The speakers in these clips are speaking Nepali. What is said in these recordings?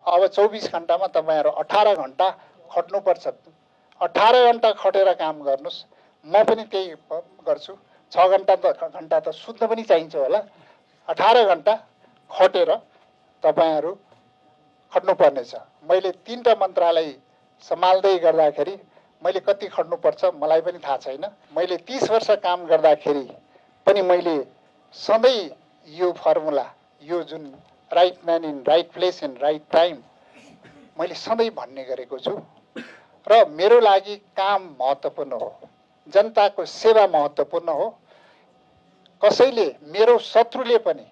अब 24 घण्टामा तपाईँहरू 18 घण्टा खट्नुपर्छ। 18 घण्टा खटेर काम गर्नुहोस्। म पनि त्यही गर्छु। 6 घण्टा त सुत्न पनि चाहिन्छ होला। 18 घण्टा खटेर तपाईँहरू खट्नुपर्नेछ। मैले 3टा मन्त्रालय सम्हाल्दै गर्दाखेरि मैले कति खट्नुपर्छ मलाई पनि थाहा छैन। मैले 30 वर्ष काम गर्दाखेरि पनि मैले सधैँ यो फर्मुला, यो जुन right man in right place in right time मैले सधैँ भन्ने गरेको छु। र मेरो लागि काम महत्त्वपूर्ण हो, जनताको सेवा महत्त्वपूर्ण हो। कसैले, मेरो शत्रुले पनि,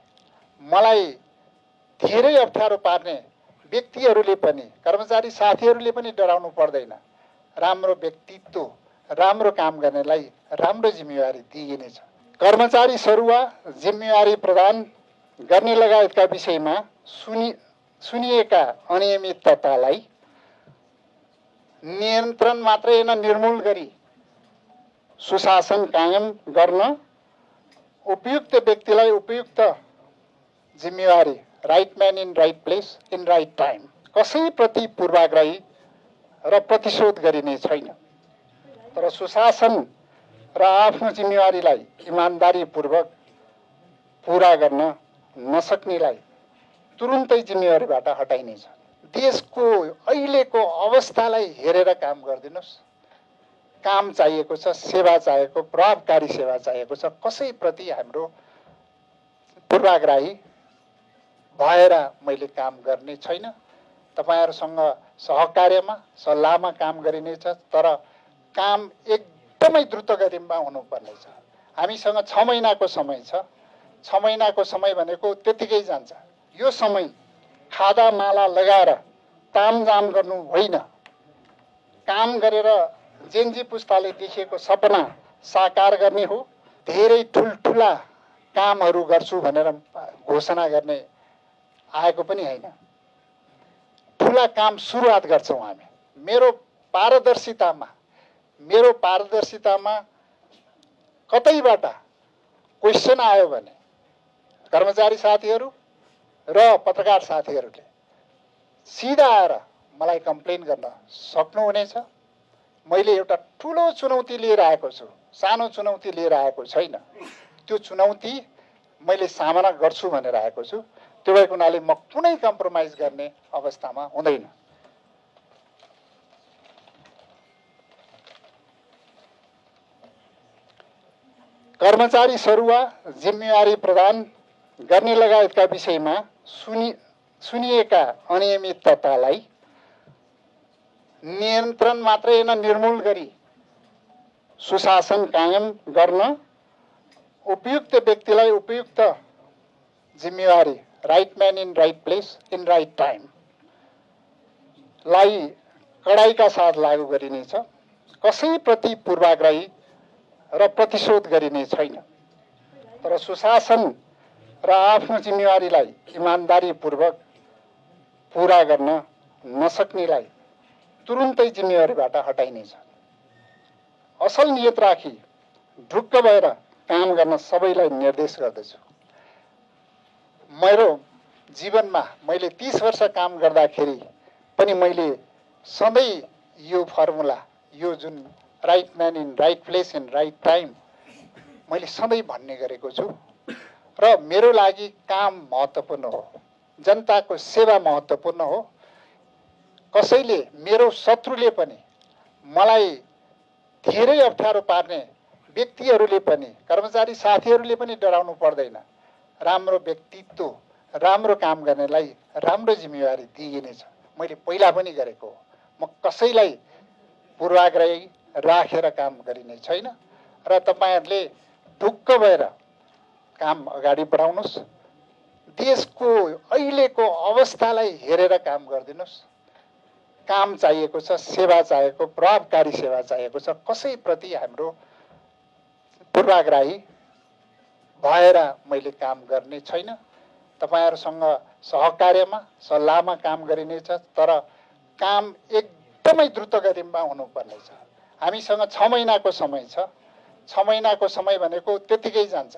मलाई धेरै अप्ठ्यारो पार्ने व्यक्तिहरूले पनि, कर्मचारी साथीहरूले पनि डराउनु पर्दैन। राम्रो व्यक्तित्व, राम्रो काम गर्नेलाई राम्रो जिम्मेवारी दिइनेछ। कर्मचारी सरुवा जिम्मेवारी प्रदान गर्ने लगायतका विषयमा सुनिएका अनियमिततालाई नियन्त्रण मात्रै होइन, निर्मूल गरी सुशासन कायम गर्न उपयुक्त व्यक्तिलाई उपयुक्त जिम्मेवारी, right man in right place in right time, कसैप्रति पूर्वाग्रही र प्रतिशोध गरिने छैन। तर सुशासन र आफ्नो जिम्मेवारीलाई इमान्दारीपूर्वक पुरा गर्न नसक्नेलाई तुरुन्तै जिम्मेवारीबाट हटाइनेछ। देशको अहिलेको अवस्थालाई हेरेर काम गरिदिनुहोस्। काम चाहिएको छ, सेवा चाहिएको, प्रभावकारी सेवा चाहिएको छ। कसैप्रति हाम्रो पूर्वाग्रही भएर मैले काम गर्ने छैन। तपाईहरुसँग सहकार्यमा, सल्लाहमा काम गरिनेछ। तर काम एकदमै द्रुत गतिमा हुनुपर्नेछ। हामीसँग 6 महिनाको समय छ। 6 महिनाको समय भनेको त्यतिकै जान्छ। यो समय खादा माला लगाएर तामझाम गर्नु होइन। काम गरेर जेनजी पुस्ताले देखेको सपना साकार गर्ने हो। धेरै ठुलठुला कामहरू गर्छु भनेर घोषणा गर्ने आएको पनि होइन। ठुला काम सुरुवात गर्छौं हामी। मेरो पारदर्शितामा कतैबाट क्वेशन आयो भने कर्मचारी साथीहरू र पत्रकार साथीहरूले सिधा आएर मलाई कम्प्लेन गर्न सक्नुहुनेछ। मैले एउटा ठुलो चुनौती लिएर आएको छु, सानो चुनौती लिएर आएको छैन। त्यो चुनौती मैले सामना गर्छु भनेर आएको छु। त्यो भएको हुनाले म कुनै कम्प्रोमाइज गर्ने अवस्थामा हुँदैन। कर्मचारी सरुवा जिम्मेवारी प्रदान गर्ने लगायतका विषयमा सुनिएका अनियमिततालाई नियन्त्रण मात्रै होइन, निर्मूल गरी सुशासन कायम गर्न उपयुक्त व्यक्तिलाई उपयुक्त जिम्मेवारी, right man in right place in right time लाई कडाइका साथ लागू गरिनेछ। कसैप्रति पूर्वाग्रही र प्रतिशोध गरिने छैन। तर सुशासन र आफ्नो जिम्मेवारीलाई इमान्दारीपूर्वक पुरा गर्न नसक्नेलाई तुरुन्तै जिम्मेवारीबाट हटाइनेछ। असल नियत राखी ढुक्क भएर काम गर्न सबैलाई निर्देश गर्दछु। मेरो जीवनमा मैले 30 वर्ष काम गर्दाखेरि पनि मैले सधैँ यो फर्मुला, यो जुन right man in right place in right time मैले सधैँ भन्ने गरेको छु। र मेरो लागि काम महत्त्वपूर्ण हो, जनताको सेवा महत्त्वपूर्ण हो। कसैले, मेरो शत्रुले पनि, मलाई धेरै अप्ठ्यारो पार्ने व्यक्तिहरूले पनि, कर्मचारी साथीहरूले पनि डराउनु पर्दैन। राम्रो व्यक्तित्व, राम्रो काम गर्नेलाई राम्रो जिम्मेवारी दिइनेछ। मैले पहिला पनि गरेको हो। म कसैलाई पूर्वाग्रही राखेर काम गरिने छैन। र तपाईहरुले ढुक्क भएर काम अगाडि बढाउनुस्। देशको अहिलेको अवस्थालाई हेरेर काम गरिदिनुस्। काम चाहिएको छ, सेवा चाहिएको, प्रभावकारी सेवा चाहिएको छ। कसैप्रति हाम्रो पूर्वाग्रही भएर मैले काम गर्ने छैन। तपाईहरुसँग सहकार्यमा, सल्लाहमा काम गरिनेछ। तर काम एकदमै द्रुत गतिमा हुनुपर्नेछ। हामीसँग 6 महिनाको समय छ। 6 महिनाको समय भनेको त्यतिकै जान्छ।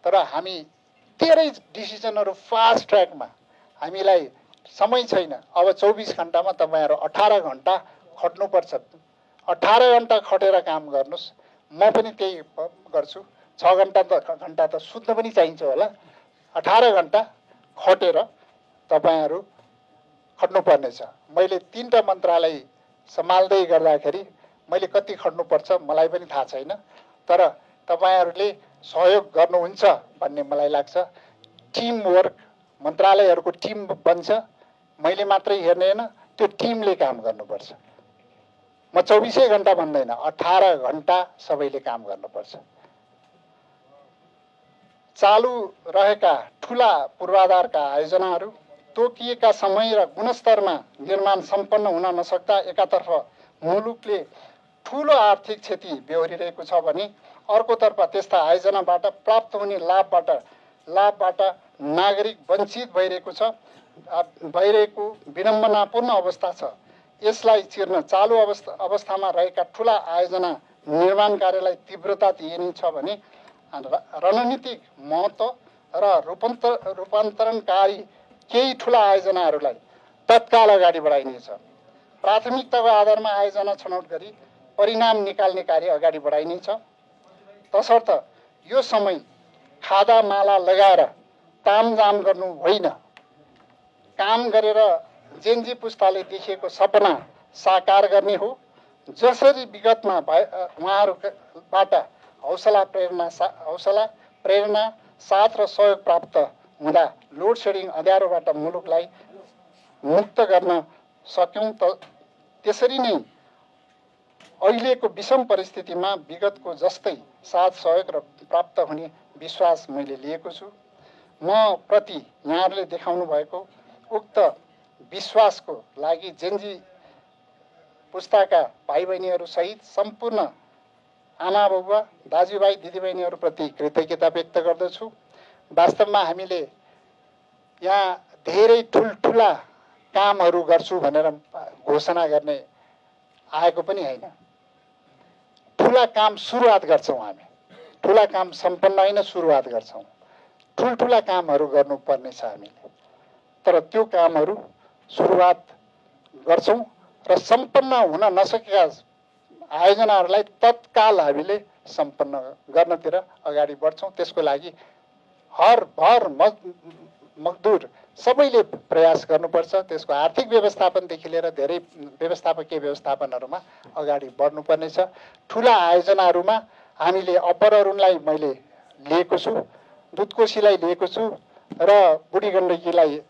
तर हामी धेरै डिसिजनहरू फास्ट ट्र्याकमा हामीलाई समय छैन। अब 24 घण्टामा तपाईँहरू 18 घण्टा खट्नुपर्छ। 18 घण्टा खटेर काम गर्नुहोस्। म पनि त्यही गर्छु। 6 घण्टा त सुत्न पनि चाहिन्छ होला। 18 घण्टा खटेर तपाईँहरू खट्नुपर्नेछ। मैले 3टा मन्त्रालय सम्हाल्दै गर्दाखेरि मैले कति खट्नुपर्छ मलाई पनि थाहा छैन, तर तपाईँहरूले सहयोग गर्नुहुन्छ भन्ने मलाई लाग्छ। टिम वर्क, मन्त्रालयहरूको टिम बन्छ। मैले मात्रै हेर्ने होइन, त्यो टिमले काम गर्नुपर्छ। म 24 घण्टा भन्दैन, 18 घण्टा सबैले काम गर्नुपर्छ। चालु रहेका ठुला पूर्वाधारका आयोजनाहरू तोकिएका समय र गुणस्तरमा निर्माण सम्पन्न हुन नसक्दा एकातर्फ मुलुकले ठुलो आर्थिक क्षति बेहोरिरहेको छ भने अर्कोतर्फ त्यस्ता आयोजनाबाट प्राप्त हुने लाभबाट नागरिक वञ्चित भइरहेको विडम्बनापूर्ण अवस्था छ। यसलाई चिर्न चालु अवस्थामा रहेका ठुला आयोजना निर्माण कार्यलाई तीव्रता दिइनेछ भने रणनीतिक महत्त्व र रूपान्तरणकारी केही ठुला आयोजनाहरूलाई तत्काल अगाडि बढाइनेछ। प्राथमिकताको आधारमा आयोजना छनौट गरी परिणाम निकाल्ने कार्य अगाडि बढाइनेछ। तसर्थ यो समय खादा माला लगाएर तामझाम गर्नु होइन, काम गरेर जेनजी पुस्ताले देखेको सपना साकार गर्ने हो। जसरी विगतमा उहाँहरूबाट हौसला, प्रेरणा, साथ र सहयोग प्राप्त हुँदा लोड सेडिङ अँध्यारोबाट मुलुकलाई मुक्त गर्न सक्यौँ, त्यसरी नै अहिलेको विषम परिस्थितिमा विगतको जस्तै साथ सहयोग र प्राप्त हुने विश्वास मैले लिएको छु। म प्रति यहाँहरूले देखाउनु भएको उक्त विश्वासको लागि जेनजी पुस्ताका भाइ बहिनीहरू सहित सम्पूर्ण आमा बाबुवा, दाजुभाइ, दिदीबहिनीहरूप्रति कृतज्ञता व्यक्त गर्दछु। वास्तवमा हामीले यहाँ धेरै ठुल्ठुला कामहरू गर्छु भनेर घोषणा गर्ने आएको पनि होइन। ठुला काम सुरुवात गर्छौँ हामी, ठुला काम सम्पन्न होइन सुरुवात गर्छौँ। ठुल्ठुला कामहरू गर्नुपर्ने छ हामीले, तर त्यो कामहरू सुरुवात गर्छौँ र सम्पन्न हुन नसकेका आयोजनाहरूलाई तत्काल हामीले सम्पन्न गर्नतिर अगाडि बढ्छौँ। त्यसको लागि हर भर मजदुर सबैले प्रयास गर्नुपर्छ। त्यसको आर्थिक व्यवस्थापनदेखि लिएर धेरै व्यवस्थापकीय व्यवस्थापनहरूमा अगाडि बढ्नुपर्नेछ। ठुला आयोजनाहरूमा हामीले अप्पर अरुणलाई मैले लिएको छु, दुधकोशीलाई लिएको छु र बुढी गण्डकीलाई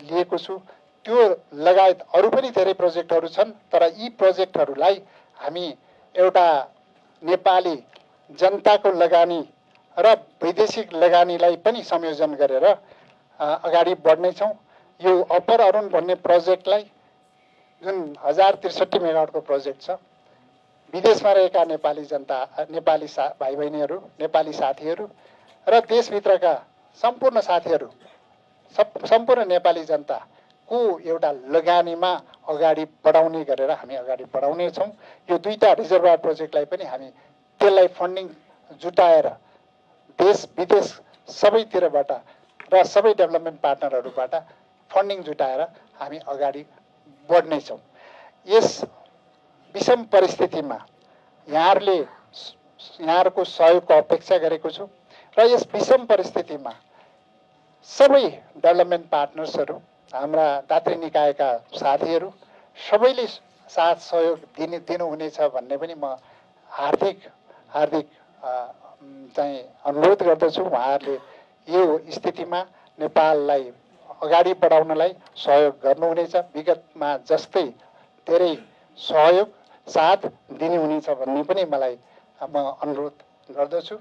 लिएको छु। त्यो लगायत अरू पनि धेरै प्रोजेक्टहरू छन्, तर यी प्रोजेक्टहरूलाई हामी एउटा नेपाली जनताको लगानी र वैदेशिक लगानीलाई पनि संयोजन गरेर अगाडि बढ्नेछौँ। यो अप्पर अरुण भन्ने प्रोजेक्टलाई, जुन 1063 मेगावाटको प्रोजेक्ट छ, विदेशमा रहेका नेपाली जनता, नेपाली भाइ बहिनीहरू, नेपाली साथीहरू र देशभित्रका सम्पूर्ण साथीहरू, सम्पूर्ण नेपाली जनताको एउटा लगानीमा अगाडि बढाउने गरेर हामी अगाडि बढाउनेछौँ। यो 2टा रिजर्भर प्रोजेक्टलाई पनि हामी त्यसलाई फन्डिङ जुटाएर देश विदेश सबैतिरबाट र सबै डेभलपमेन्ट पार्टनरहरूबाट फन्डिङ जुटाएर हामी अगाडि बढ्नेछौँ। यस विषम परिस्थितिमा यहाँहरूको सहयोगको अपेक्षा गरेको छु र यस विषम परिस्थितिमा सबै डेभलपमेन्ट पार्टनर्सहरू, हाम्रा दात्री निकायका साथीहरू सबैले साथ सहयोग दिनुहुनेछ भन्ने पनि म हार्दिक चाहिँ अनुरोध गर्दछु। उहाँहरूले यो स्थितिमा नेपाललाई अगाडि बढाउनलाई सहयोग गर्नुहुनेछ, विगतमा जस्तै धेरै सहयोग साथ दिनुहुनेछ भन्ने पनि मलाई म अनुरोध गर्दछु।